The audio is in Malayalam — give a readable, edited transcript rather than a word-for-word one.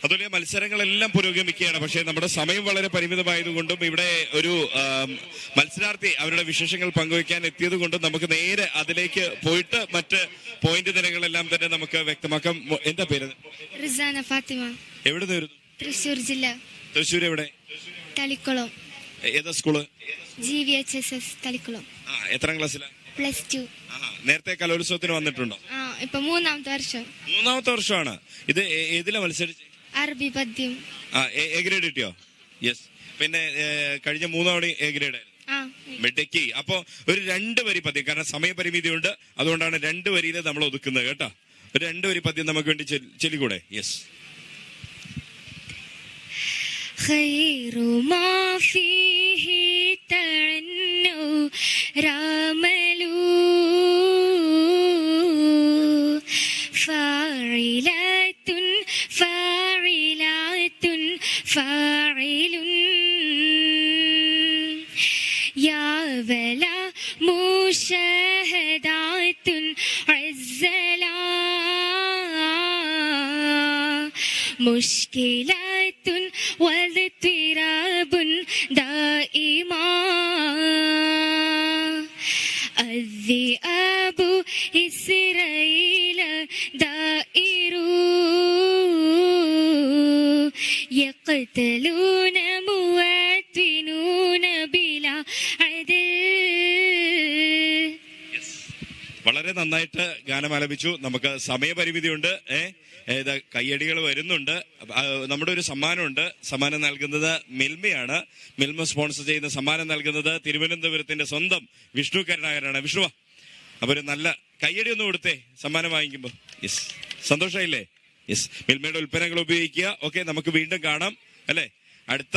അതുപോലെ മത്സരങ്ങളെല്ലാം പുരോഗമിക്കുകയാണ്. പക്ഷേ നമ്മുടെ സമയം വളരെ പരിമിതമായതുകൊണ്ടും ഇവിടെ ഒരു മത്സരാർത്ഥി അവരുടെ വിശേഷങ്ങൾ പങ്കുവയ്ക്കാൻ എത്തിയത് കൊണ്ടും നമുക്ക് നേരെ അതിലേക്ക് പോയിട്ട് മറ്റ് പോയിന്റ് നിരകളെല്ലാം തന്നെ നമുക്ക് വ്യക്തമാക്കാം. എന്താ പേര്? റിസാന ഫാത്തിമ. എവിടെ നിന്ന്? തൃശ്ശൂർ ജില്ല. തൃശ്ശൂർ എവിടെ? തളിക്കുളം. ഏതാ സ്കൂള്? GVHSS തളിക്കുളം. എത്രാം ക്ലാസ്സിലാണ്? +2. നേരത്തെ കലോത്സവത്തിന് വന്നിട്ടുണ്ടോ? ഇപ്പൊ 3ാമത്തെ വർഷം. 3ാമത്തെ വർഷമാണ്. ഇത് ഏതിലാ മത്സരിച്ച്? അറബി പദ്യം. എ ഗ്രേഡ് കിട്ടിയോ? യെസ്. പിന്നെ കഴിഞ്ഞ 3 തവണ എ ഗ്രേഡ് മിടുക്കി. അപ്പൊ ഒരു 2 വരി പദ്യം, കാരണം സമയപരിമിതി ഉണ്ട്, അതുകൊണ്ടാണ് 2 വരിയിൽ നമ്മൾ ഒതുക്കുന്നത് കേട്ടോ. ഒരു 2 വരി പദ്യം നമുക്ക് വേണ്ടി ചൊല്ലിക്കൂടെ? യെസ്. خير ما فيه تعنو راملو فاعلات فاعلات فاعل يا ولا مشاهدات عزلا مشكلات واضطراب دائما الذئاب إسرائيل دائر يقتلون مواتنون بلا عدل. വളരെ നന്നായിട്ട് ഗാനം ആലപിച്ചു. നമുക്ക് സമയപരിമിതിയുണ്ട്. കയ്യടികൾ വരുന്നുണ്ട്. നമ്മുടെ ഒരു സമ്മാനമുണ്ട്. സമ്മാനം നൽകുന്നത് മിൽമയാണ്. മിൽമ സ്പോൺസർ ചെയ്യുന്ന സമ്മാനം നൽകുന്നത് തിരുവനന്തപുരത്തിന്റെ സ്വന്തം വിഷ്ണു കരുണാകരനാണ്. വിഷ്ണു, അപ്പൊ ഒരു നല്ല കയ്യടി ഒന്ന് കൊടുത്തേ സമ്മാനം വാങ്ങിക്കുമ്പോ. യെസ്, സന്തോഷമായില്ലേ? യെസ്. മിൽമയുടെ ഉൽപ്പന്നങ്ങൾ ഉപയോഗിക്കുക. ഓക്കെ, നമുക്ക് വീണ്ടും കാണാം അല്ലെ? അടുത്ത